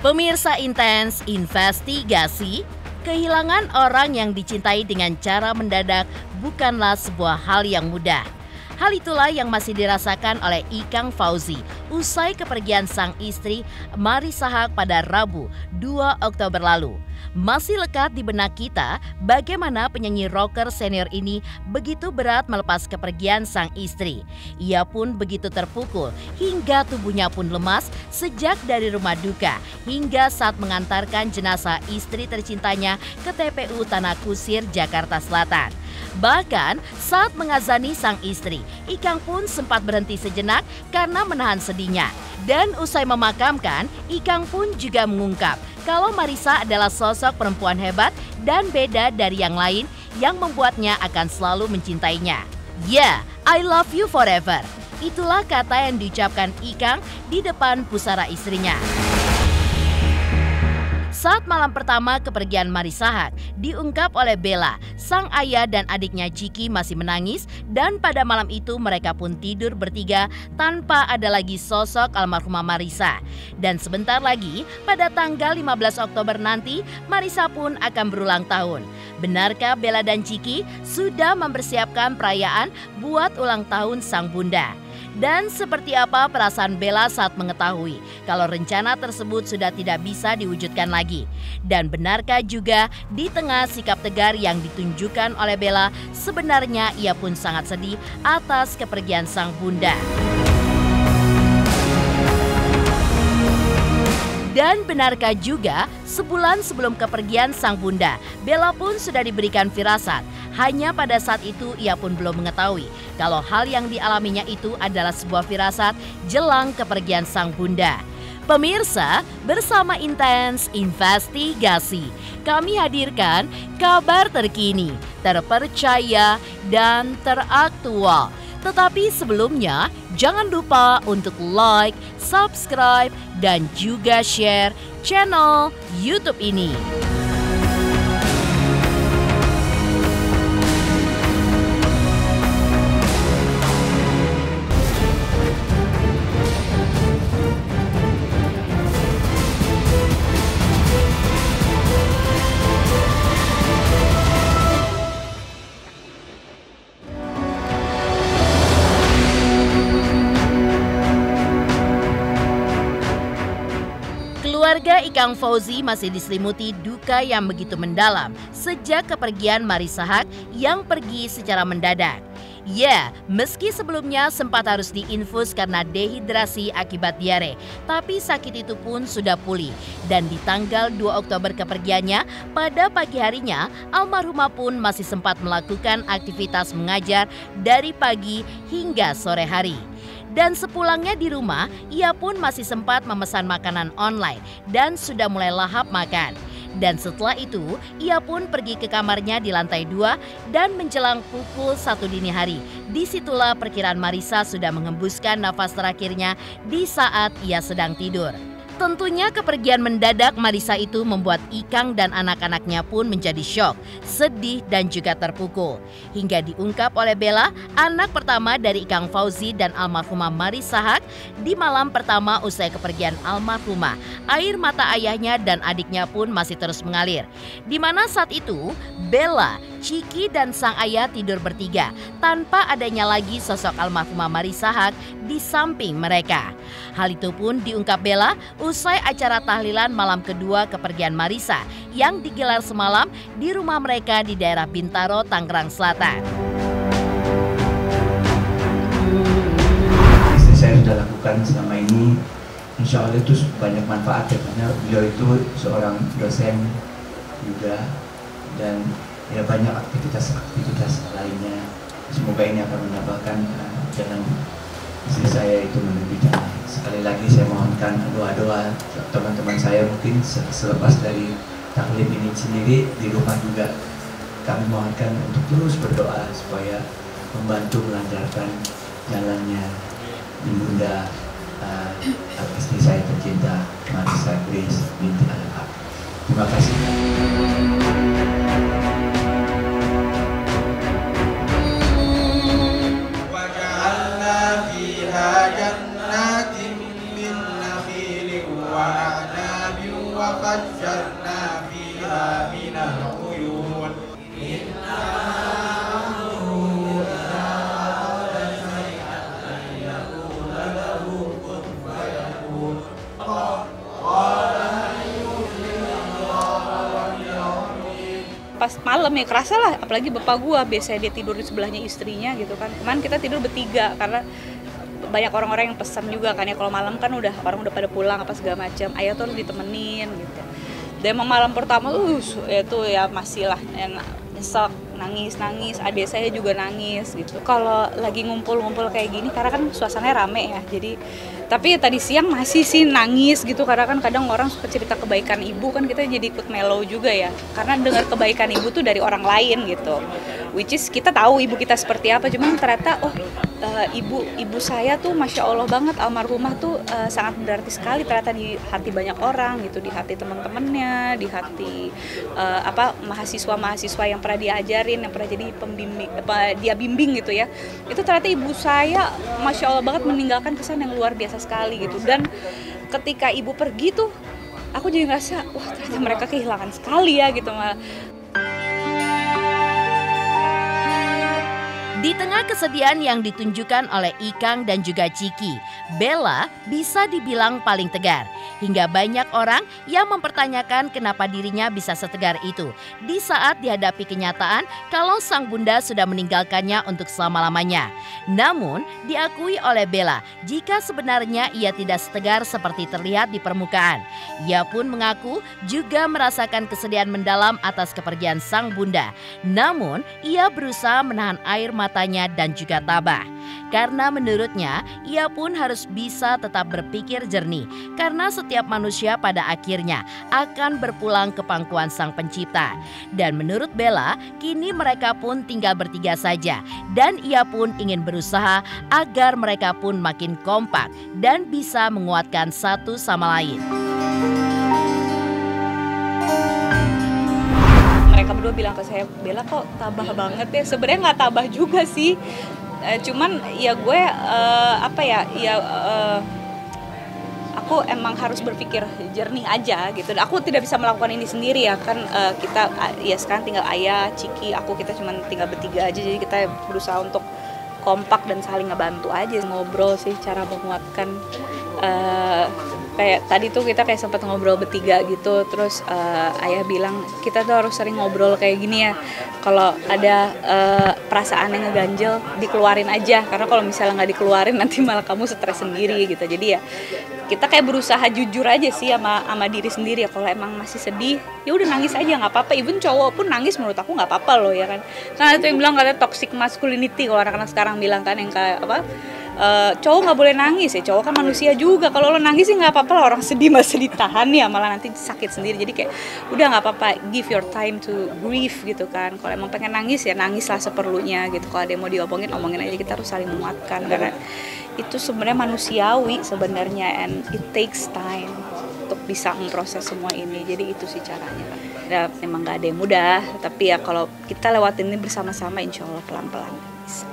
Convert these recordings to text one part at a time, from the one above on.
Pemirsa Intens Investigasi, kehilangan orang yang dicintai dengan cara mendadak bukanlah sebuah hal yang mudah. Hal itulah yang masih dirasakan oleh Ikang Fauzi usai kepergian sang istri Marissa Haque pada Rabu 2 Oktober lalu. Masih lekat di benak kita bagaimana penyanyi rocker senior ini begitu berat melepas kepergian sang istri. Ia pun begitu terpukul hingga tubuhnya pun lemas sejak dari rumah duka hingga saat mengantarkan jenazah istri tercintanya ke TPU Tanah Kusir, Jakarta Selatan. Bahkan saat mengazani sang istri, Ikang pun sempat berhenti sejenak karena menahan sedihnya. Dan usai memakamkan, Ikang pun juga mengungkap kalau Marissa adalah sosok perempuan hebat dan beda dari yang lain yang membuatnya akan selalu mencintainya. Yeah, I love you forever. Itulah kata yang diucapkan Ikang di depan pusara istrinya. Saat malam pertama kepergian Marissa Haque diungkap oleh Bella, sang ayah dan adiknya Chiki masih menangis dan pada malam itu mereka pun tidur bertiga tanpa ada lagi sosok almarhumah Marissa. Dan sebentar lagi pada tanggal 15 Oktober nanti Marissa pun akan berulang tahun. Benarkah Bella dan Chiki sudah mempersiapkan perayaan buat ulang tahun sang bunda? Dan seperti apa perasaan Bella saat mengetahui kalau rencana tersebut sudah tidak bisa diwujudkan lagi? Dan benarkah juga di tengah sikap tegar yang ditunjukkan oleh Bella, sebenarnya ia pun sangat sedih atas kepergian sang bunda? Dan benarkah juga sebulan sebelum kepergian sang bunda, Bella pun sudah diberikan firasat. Hanya pada saat itu ia pun belum mengetahui kalau hal yang dialaminya itu adalah sebuah firasat jelang kepergian sang bunda. Pemirsa, bersama Intens Investigasi, kami hadirkan kabar terkini, terpercaya, dan teraktual. Tetapi sebelumnya, jangan lupa untuk like, subscribe, dan juga share channel YouTube ini. Keluarga Ikang Fauzi masih diselimuti duka yang begitu mendalam sejak kepergian Marissa Haque yang pergi secara mendadak. Ya, meski sebelumnya sempat harus diinfus karena dehidrasi akibat diare, tapi sakit itu pun sudah pulih. Dan di tanggal 2 Oktober kepergiannya, pada pagi harinya, almarhumah pun masih sempat melakukan aktivitas mengajar dari pagi hingga sore hari. Dan sepulangnya di rumah, ia pun masih sempat memesan makanan online dan sudah mulai lahap makan. Dan setelah itu, ia pun pergi ke kamarnya di lantai 2 dan menjelang pukul 1 dini hari. Disitulah perkiraan Marissa sudah menghembuskan nafas terakhirnya di saat ia sedang tidur. Tentunya kepergian mendadak Marissa itu membuat Ikang dan anak-anaknya pun menjadi syok, sedih dan juga terpukul. Hingga diungkap oleh Bella, anak pertama dari Ikang Fauzi dan almarhumah Marissa Haque, di malam pertama usai kepergian almarhumah, air mata ayahnya dan adiknya pun masih terus mengalir. Di mana saat itu Bella, Chiki dan sang ayah tidur bertiga tanpa adanya lagi sosok almarhumah Marissa Haque di samping mereka. Hal itu pun diungkap Bella usai acara tahlilan malam kedua kepergian Marissa yang digelar semalam di rumah mereka di daerah Bintaro, Tangerang Selatan. Istri saya sudah lakukan selama ini, insya Allah itu banyak manfaat ya, karena beliau itu seorang dosen juga dan ya banyak aktivitas lainnya. Semoga ini akan menambahkan jalan istri saya itu menuju jalan. Sekali lagi saya mohonkan doa-doa teman-teman saya, mungkin selepas dari taklim ini sendiri di rumah juga kami mohonkan untuk terus berdoa supaya membantu melancarkan jalannya ibunda istri saya tercinta Marissa Grace binti Al-Haque. Terima kasih. جنات من نخيل وأعناب pas malam ya kerasa lah, apalagi bapak gua biasanya dia tidur di sebelahnya istrinya gitu kan. Kemarin kita tidur bertiga karena banyak orang-orang yang pesan juga kan ya, kalau malam kan orang udah pada pulang apa segala macam, ayah tuh harus ditemenin gitu. Dan emang malam pertama itu ya masih lah nyesek, nangis, adik saya juga nangis gitu. Kalau lagi ngumpul-ngumpul kayak gini, karena kan suasananya rame ya, jadi tapi tadi siang masih sih nangis gitu, karena kan kadang orang suka cerita kebaikan ibu kan, kita jadi ikut mellow juga ya, karena dengar kebaikan ibu tuh dari orang lain gitu, which is kita tahu ibu kita seperti apa, cuman ternyata ibu saya tuh masya Allah banget, almarhumah tuh sangat berarti sekali ternyata di hati banyak orang gitu, di hati teman-temannya, di hati mahasiswa yang pernah diajarin, yang pernah jadi pembimbing, dia bimbing gitu ya. Itu ternyata ibu saya masya Allah banget meninggalkan kesan yang luar biasa sekali gitu. Dan ketika ibu pergi tuh aku jadi ngerasa wah ternyata mereka kehilangan sekali ya gitu. Di tengah kesedihan yang ditunjukkan oleh Ikang dan juga Ciki, Bella bisa dibilang paling tegar. Hingga banyak orang yang mempertanyakan kenapa dirinya bisa setegar itu di saat dihadapi kenyataan kalau sang bunda sudah meninggalkannya untuk selama-lamanya. Namun, diakui oleh Bella jika sebenarnya ia tidak setegar seperti terlihat di permukaan. Ia pun mengaku juga merasakan kesedihan mendalam atas kepergian sang bunda. Namun, ia berusaha menahan air matanya dan juga tabah. Karena menurutnya, ia pun harus bisa tetap berpikir jernih karena setiap manusia pada akhirnya akan berpulang ke pangkuan Sang Pencipta. Dan menurut Bella, kini mereka pun tinggal bertiga saja dan ia pun ingin berusaha agar mereka pun makin kompak dan bisa menguatkan satu sama lain. Mereka berdua bilang ke saya, Bella kok tabah banget ya. Sebenarnya nggak tabah juga sih, cuman ya gue aku emang harus berpikir jernih aja gitu. Aku tidak bisa melakukan ini sendiri ya kan, kita ya sekarang tinggal ayah, Ciki, kita cuma tinggal bertiga aja, jadi kita berusaha untuk kompak dan saling ngebantu aja, ngobrol sih cara menguatkan. Kayak tadi tuh kita kayak sempat ngobrol bertiga gitu, terus ayah bilang kita tuh harus sering ngobrol kayak gini ya, kalau ada perasaan yang ngeganjel dikeluarin aja, karena kalau misalnya nggak dikeluarin nanti malah kamu stres sendiri gitu. Jadi ya kita kayak berusaha jujur aja sih sama diri sendiri ya, kalau emang masih sedih ya udah nangis aja nggak apa-apa, even cowok pun nangis menurut aku nggak apa-apa loh ya kan. Karena itu yang bilang katanya toxic masculinity, kalau anak-anak sekarang bilang kan, yang kayak cowok nggak boleh nangis ya, cowok kan manusia juga, kalau lo nangis sih nggak apa-apa lah, orang sedih masih ditahan ya, malah nanti sakit sendiri. Jadi kayak udah nggak apa-apa, give your time to grieve gitu kan. Kalau emang pengen nangis ya nangislah seperlunya gitu, kalau ada yang mau omongin aja, kita harus saling menguatkan karena itu sebenarnya manusiawi sebenarnya, and it takes time untuk bisa memproses semua ini. Jadi itu sih caranya. Ya, memang nggak ada yang mudah, tapi ya kalau kita lewatin ini bersama-sama, insya Allah pelan-pelan bisa.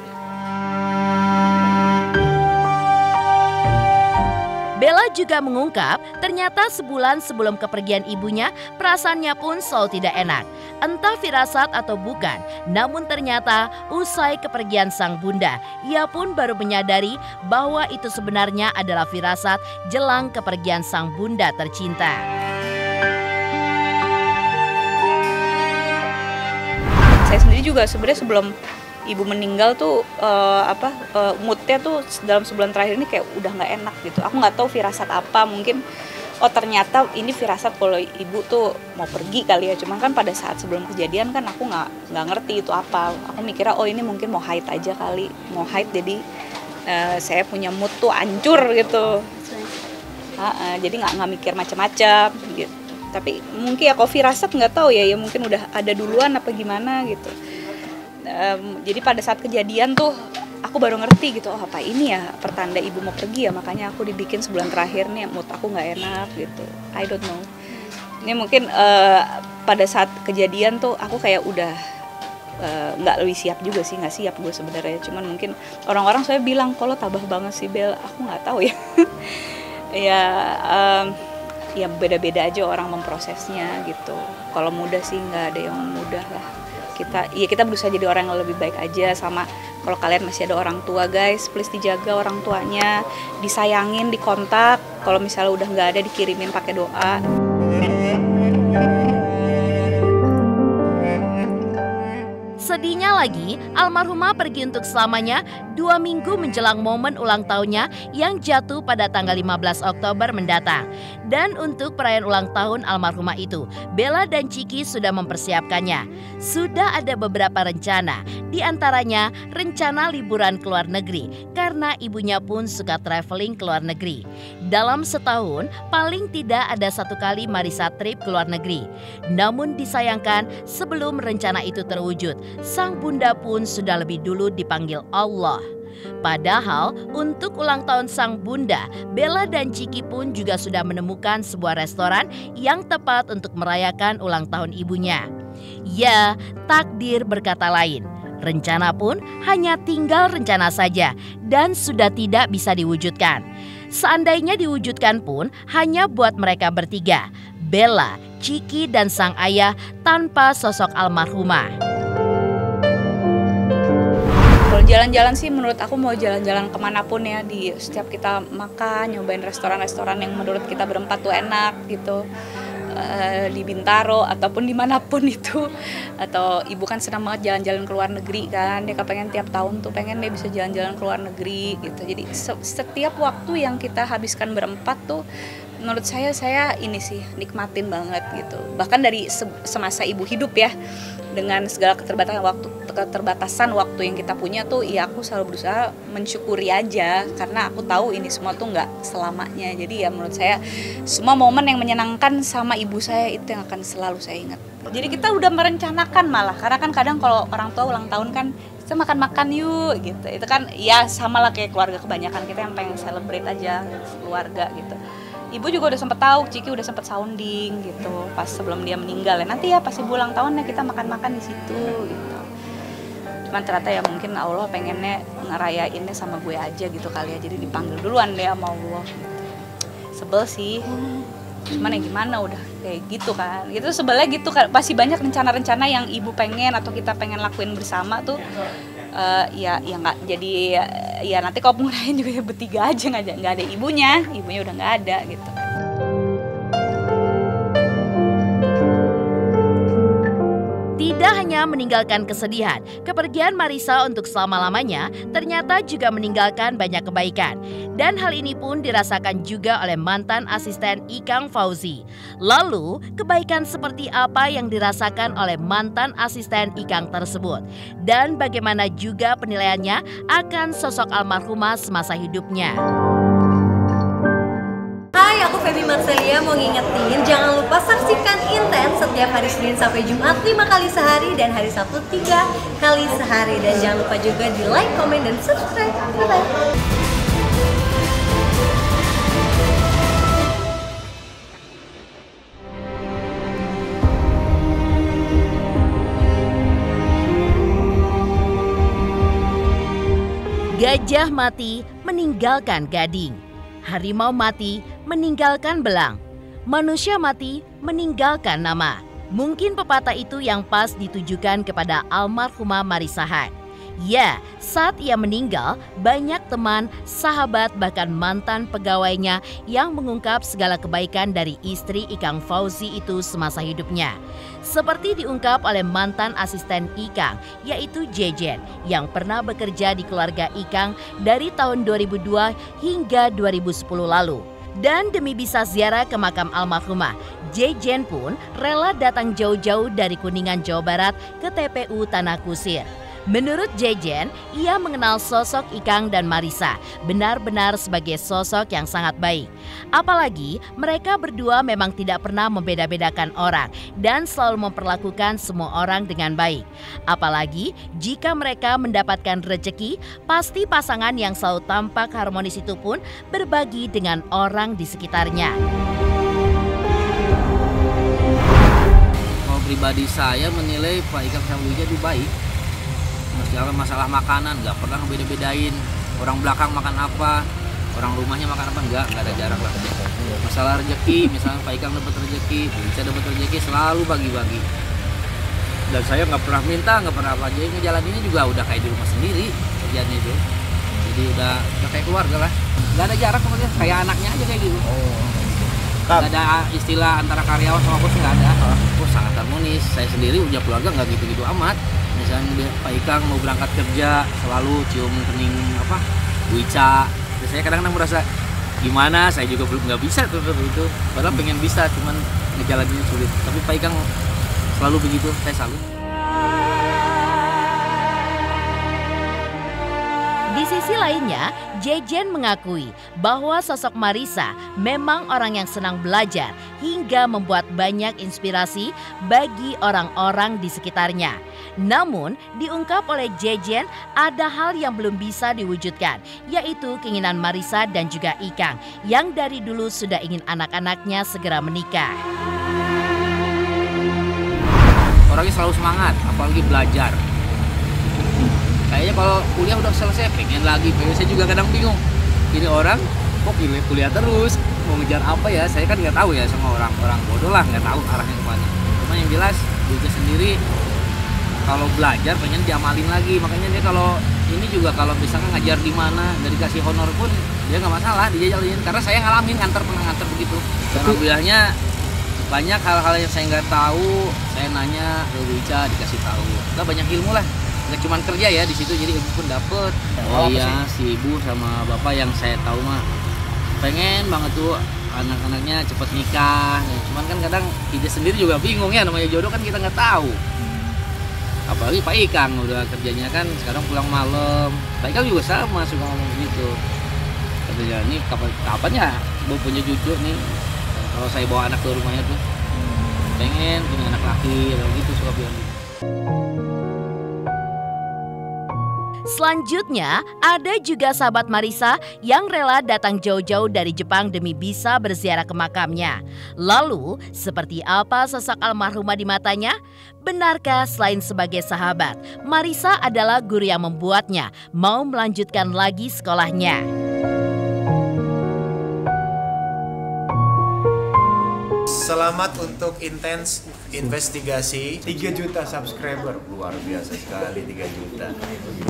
Bella juga mengungkap ternyata sebulan sebelum kepergian ibunya perasaannya pun selalu tidak enak. Entah firasat atau bukan, namun ternyata usai kepergian sang bunda, ia pun baru menyadari bahwa itu sebenarnya adalah firasat jelang kepergian sang bunda tercinta. Saya sendiri juga sebenarnya sebelum ibu meninggal tuh moodnya tuh dalam sebulan terakhir ini kayak udah nggak enak gitu. Aku nggak tahu firasat apa, mungkin ternyata ini firasat kalau ibu tuh mau pergi kali ya. Cuman kan pada saat sebelum kejadian kan aku nggak ngerti itu apa. Aku mikirnya ini mungkin mau haid aja kali, mau haid jadi saya punya mood tuh hancur gitu. Jadi nggak mikir macam-macam gitu. Tapi mungkin ya kalau firasat nggak tahu ya mungkin udah ada duluan apa gimana gitu. Jadi pada saat kejadian tuh aku baru ngerti gitu, apa ini ya pertanda ibu mau pergi ya, makanya aku dibikin sebulan terakhir nih mood aku nggak enak gitu. I don't know. Ini mungkin pada saat kejadian tuh aku kayak udah nggak lebih siap juga sih, nggak siap gue sebenarnya. Cuman mungkin orang-orang saya bilang kalau tabah banget sih Bel, aku nggak tahu ya. Ya beda-beda aja orang memprosesnya gitu. Kalau mudah sih nggak ada yang mudah lah. Kita berusaha jadi orang yang lebih baik aja. Sama kalau kalian masih ada orang tua guys, please dijaga orang tuanya, disayangin, dikontak. Kalau misalnya udah nggak ada, dikirimin pakai doa. Sedihnya lagi, almarhumah pergi untuk selamanya 2 minggu menjelang momen ulang tahunnya yang jatuh pada tanggal 15 Oktober mendatang. Dan untuk perayaan ulang tahun almarhumah itu, Bella dan Ciki sudah mempersiapkannya. Sudah ada beberapa rencana, di antaranya rencana liburan ke luar negeri karena ibunya pun suka traveling ke luar negeri. Dalam setahun, paling tidak ada 1 kali Marissa trip ke luar negeri. Namun disayangkan, sebelum rencana itu terwujud, sang bunda pun sudah lebih dulu dipanggil Allah. Padahal untuk ulang tahun sang bunda, Bella dan Ciki pun juga sudah menemukan sebuah restoran yang tepat untuk merayakan ulang tahun ibunya. Ya, takdir berkata lain. Rencana pun hanya tinggal rencana saja dan sudah tidak bisa diwujudkan. Seandainya diwujudkan pun hanya buat mereka bertiga, Bella, Ciki, dan sang ayah tanpa sosok almarhumah. Kalau jalan-jalan sih menurut aku mau jalan-jalan kemanapun ya, di setiap kita makan, nyobain restoran-restoran yang menurut kita berempat tuh enak gitu. Di Bintaro ataupun dimanapun itu. Atau ibu kan senang banget jalan-jalan ke luar negeri kan, dia kepengen tiap tahun tuh pengen dia bisa jalan-jalan ke luar negeri gitu. Jadi setiap waktu yang kita habiskan berempat tuh menurut saya ini sih nikmatin banget gitu. Bahkan dari semasa ibu hidup ya, dengan segala keterbatasan waktu yang kita punya tuh, ya aku selalu berusaha mensyukuri aja karena aku tahu ini semua tuh nggak selamanya. Jadi ya menurut saya semua momen yang menyenangkan sama ibu saya itu yang akan selalu saya ingat. Jadi kita udah merencanakan malah, karena kan kadang kalau orang tua ulang tahun kan kita makan-makan yuk gitu. Itu kan ya sama lah kayak keluarga, kebanyakan kita yang pengen celebrate aja keluarga gitu. Ibu juga udah sempet tahu, Ciki udah sempet sounding gitu pas sebelum dia meninggal ya, nanti ya pas ibu ulang tahunnya kita makan-makan di situ gitu. Cuman ternyata ya mungkin Allah pengennya ngerayainnya sama gue aja gitu kali ya, jadi dipanggil duluan deh sama Allah gitu. Sebel sih, cuman ya gimana udah kayak gitu kan, gitu sebelnya gitu kan. Pasti banyak rencana-rencana yang ibu pengen atau kita pengen lakuin bersama tuh. Ya nggak jadi ya nanti kalau ngerayain juga ya bertiga aja, nggak ada ibunya udah nggak ada gitu. Tidak hanya meninggalkan kesedihan, kepergian Marissa untuk selama-lamanya ternyata juga meninggalkan banyak kebaikan. Dan hal ini pun dirasakan juga oleh mantan asisten Ikang Fauzi. Lalu, kebaikan seperti apa yang dirasakan oleh mantan asisten Ikang tersebut? Dan bagaimana juga penilaiannya akan sosok almarhumah semasa hidupnya? Hai, aku Feby Marcelia mau ngingetin jangan lupa saksikan Intens setiap hari Senin sampai Jumat 5 kali sehari dan hari Sabtu 3 kali sehari. Dan jangan lupa juga di like, komen, dan subscribe. Bye-bye. Gajah mati meninggalkan gading. Harimau mati meninggalkan belang. Manusia mati meninggalkan nama. Mungkin pepatah itu yang pas ditujukan kepada almarhumah Marissa Haque. Ya, saat ia meninggal, banyak teman, sahabat, bahkan mantan pegawainya yang mengungkap segala kebaikan dari istri Ikang Fauzi itu semasa hidupnya. Seperti diungkap oleh mantan asisten Ikang, yaitu Jejen, yang pernah bekerja di keluarga Ikang dari tahun 2002 hingga 2010 lalu. Dan demi bisa ziarah ke makam almarhumah, Jejen pun rela datang jauh-jauh dari Kuningan, Jawa Barat ke TPU Tanah Kusir. Menurut Jejen, ia mengenal sosok Ikang dan Marissa benar-benar sebagai sosok yang sangat baik. Apalagi mereka berdua memang tidak pernah membeda-bedakan orang dan selalu memperlakukan semua orang dengan baik. Apalagi jika mereka mendapatkan rezeki, pasti pasangan yang selalu tampak harmonis itu pun berbagi dengan orang di sekitarnya. Kalau pribadi saya menilai Pak Ikang sama Wija itu baik. Masalah makanan nggak pernah beda-bedain, orang belakang makan apa, orang rumahnya makan apa, nggak ada jarak lah. Masalah rezeki, misalnya Pak Ikang dapat rezeki, Wija dapat rezeki, selalu bagi-bagi. Dan saya nggak pernah minta, nggak pernah apa, jadi ngejalaninnya juga udah kayak di rumah sendiri kerjanya itu. Jadi udah kayak keluarga lah, nggak ada jarak pokoknya, kayak anaknya aja kayak gitu. Nggak ada istilah antara karyawan sama bos, nggak ada. Bos sangat harmonis, saya sendiri udah keluarga nggak gitu-gitu amat. Misalnya Pak Ikang mau berangkat kerja selalu cium kening Bu Ica. Terus saya kadang-kadang merasa gimana, saya juga belum nggak bisa tuh itu. Padahal pengen bisa, cuman ngejalaninnya sulit. Tapi Pak Ikang selalu begitu, saya salut. Di sisi lainnya, Jejen mengakui bahwa sosok Marissa memang orang yang senang belajar hingga membuat banyak inspirasi bagi orang-orang di sekitarnya. Namun, diungkap oleh Jejen ada hal yang belum bisa diwujudkan, yaitu keinginan Marissa dan juga Ikang yang dari dulu sudah ingin anak-anaknya segera menikah. Orangnya selalu semangat, apalagi belajar. Kayaknya kalau kuliah udah selesai, pengen lagi. Saya juga kadang bingung. Ini orang kok kuliah terus, mau ngejar apa ya? Saya kan nggak tahu ya, sama orang bodoh lah, nggak tahu arahnya kemana. Cuma yang jelas dia sendiri kalau belajar pengen diamalin lagi. Makanya dia kalau ini juga kalau misalkan ngajar di mana, nggak dikasih honor pun dia nggak masalah, dijajalin. Karena saya ngalamin pernah nganter begitu. Dan alhamdulillahnya banyak hal-hal yang saya nggak tahu, saya nanya ke Bu Ica, dikasih tahu. Nggak banyak ilmu lah. Nggak cuma kerja ya di situ, jadi ibu pun dapet. Oh iya, si ibu sama bapak yang saya tahu mah pengen banget tuh anak-anaknya cepet nikah. Cuman kan kadang ide sendiri juga bingung ya, namanya jodoh kan kita nggak tahu. Apalagi Pak Ikang udah kerjanya kan sekarang pulang malam. Pak Ikang juga sama suka ngomong gitu. Katanya nih kapan ya mau punya cucu nih? Kalau saya bawa anak ke rumahnya tuh pengen punya anak laki gitu, suka bilang gitu. Selanjutnya, ada juga sahabat Marissa yang rela datang jauh-jauh dari Jepang demi bisa berziarah ke makamnya. Lalu, seperti apa sosok almarhumah di matanya? Benarkah selain sebagai sahabat, Marissa adalah guru yang membuatnya mau melanjutkan lagi sekolahnya? Selamat untuk Intens investigasi 3 juta subscriber, luar biasa sekali 3 juta.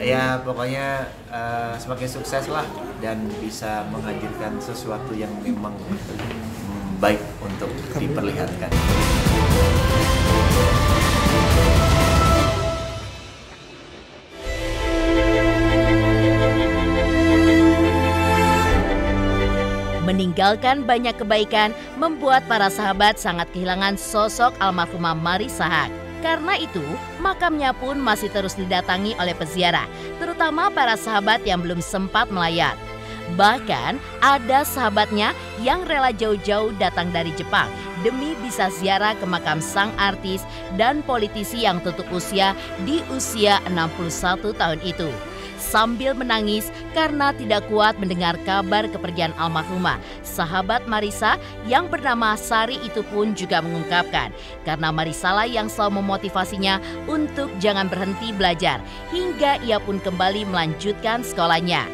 Ya pokoknya semakin sukses lah dan bisa menghadirkan sesuatu yang memang baik untuk diperlihatkan. Meninggalkan banyak kebaikan membuat para sahabat sangat kehilangan sosok almarhumah Marissa Haque. Karena itu, makamnya pun masih terus didatangi oleh peziarah, terutama para sahabat yang belum sempat melayat. Bahkan ada sahabatnya yang rela jauh-jauh datang dari Jepang demi bisa ziarah ke makam sang artis dan politisi yang tutup usia di usia 61 tahun itu. Sambil menangis karena tidak kuat mendengar kabar kepergian almarhumah, sahabat Marissa yang bernama Sari itu pun juga mengungkapkan karena Marissa lah yang selalu memotivasinya untuk jangan berhenti belajar hingga ia pun kembali melanjutkan sekolahnya.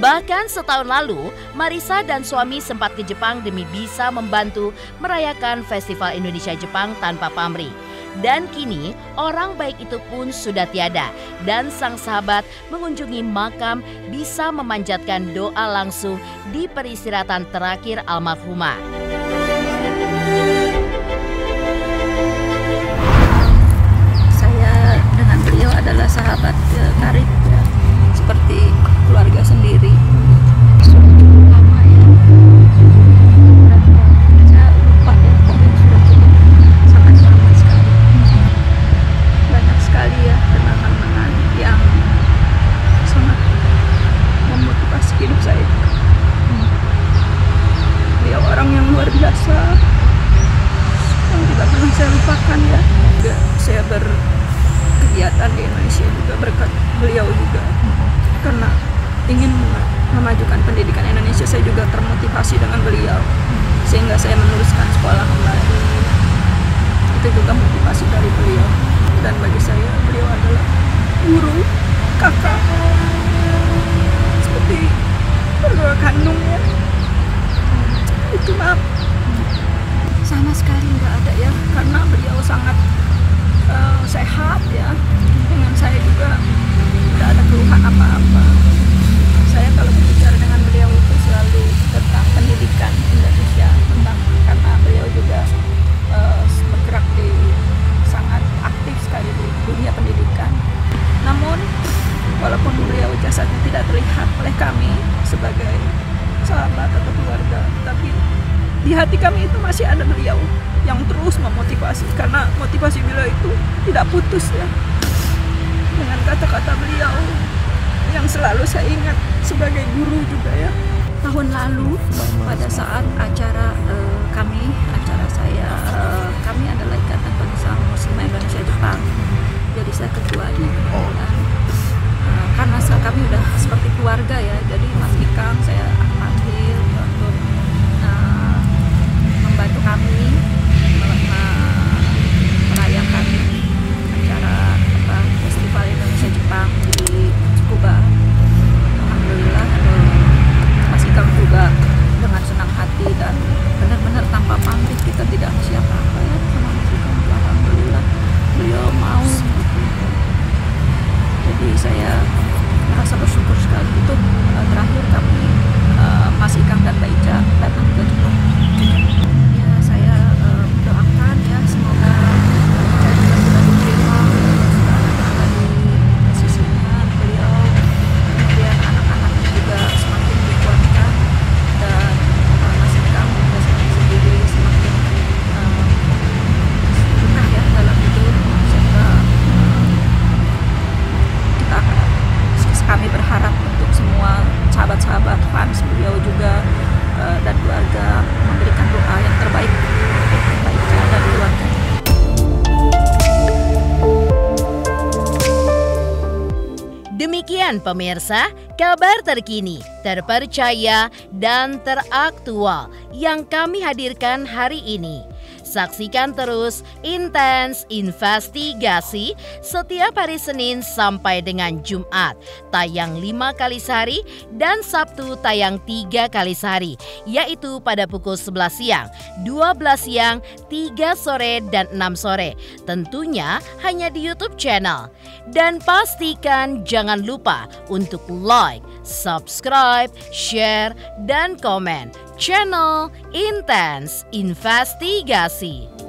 Bahkan setahun lalu, Marissa dan suami sempat ke Jepang demi bisa membantu merayakan Festival Indonesia Jepang tanpa pamrih. Dan kini orang baik itu pun sudah tiada dan sang sahabat mengunjungi makam bisa memanjatkan doa langsung di peristirahatan terakhir almarhumah. Saya dengan beliau adalah sahabat karib ya, seperti keluarga sendiri. Lama ya. Saya lupa ya, sudah cukup sangat lama sekali. Banyak sekali ya kenangan-kenangan yang sangat memotivasi hidup saya. Beliau orang yang luar biasa, yang tidak pernah saya lupakan ya. Juga saya berkegiatan di Indonesia juga berkat beliau juga. Karena ingin memajukan pendidikan Indonesia, saya juga termotivasi dengan beliau. Sehingga saya meneruskan sekolah kembali. Itu juga motivasi dari beliau. Dan bagi saya, beliau adalah guru, kakak. Seperti keluarga kandung ya. Itu maaf. Sama sekali nggak ada ya. Karena beliau sangat sehat ya. Dengan saya juga tidak ada keluhan apa-apa. Saya kalau berbicara dengan beliau itu selalu tentang pendidikan Indonesia, karena beliau juga bergerak di sangat aktif sekali di dunia pendidikan. sahabat atau keluarga, tapi di hati kami itu masih ada beliau yang terus memotivasi, karena motivasi beliau itu tidak putus ya. Dengan kata-kata beliau yang selalu saya ingat sebagai guru juga ya. Tahun lalu pada saat acara kami adalah Ikatan Pengusaha Muslim Indonesia Jepang. Jadi saya ketuanya. Karena kami udah seperti keluarga ya, jadi Mas Ikang saya panggil untuk membantu kami merayakan acara Festival Indonesia Jepang di Tsukuba. Alhamdulillah Mas Ikang juga dengan senang hati dan benar-benar tanpa pamrih, kita tidak ngasih apa-apa ya sama Mas Ikang. Alhamdulillah beliau mau. Jadi saya merasa bersyukur sekali. Itu terakhir kami Mas Ikang dan Mbak Ica datang ke Jepang. Ya saya doakan ya semoga Ica juga sudah diterima, sudah ada di sisinya beliau, kemudian anak-anaknya juga semakin dikuatkan, dan Mas Ikang juga sendiri semakin berkah ya dalam hidup, sehingga kami berharap untuk semua sahabat-sahabat fans beliau juga dan keluarga memberikan doa yang terbaik untuk Mbak Ica dan keluarganya. Demikian pemirsa, kabar terkini, terpercaya, dan teraktual yang kami hadirkan hari ini. Saksikan terus Intens Investigasi setiap hari Senin sampai dengan Jumat, tayang 5 kali sehari dan Sabtu tayang 3 kali sehari, yaitu pada pukul 11 siang, 12 siang, 3 sore, dan 6 sore. Tentunya hanya di YouTube channel. Dan pastikan jangan lupa untuk like, subscribe, share, dan komen channel Intens Investigasi.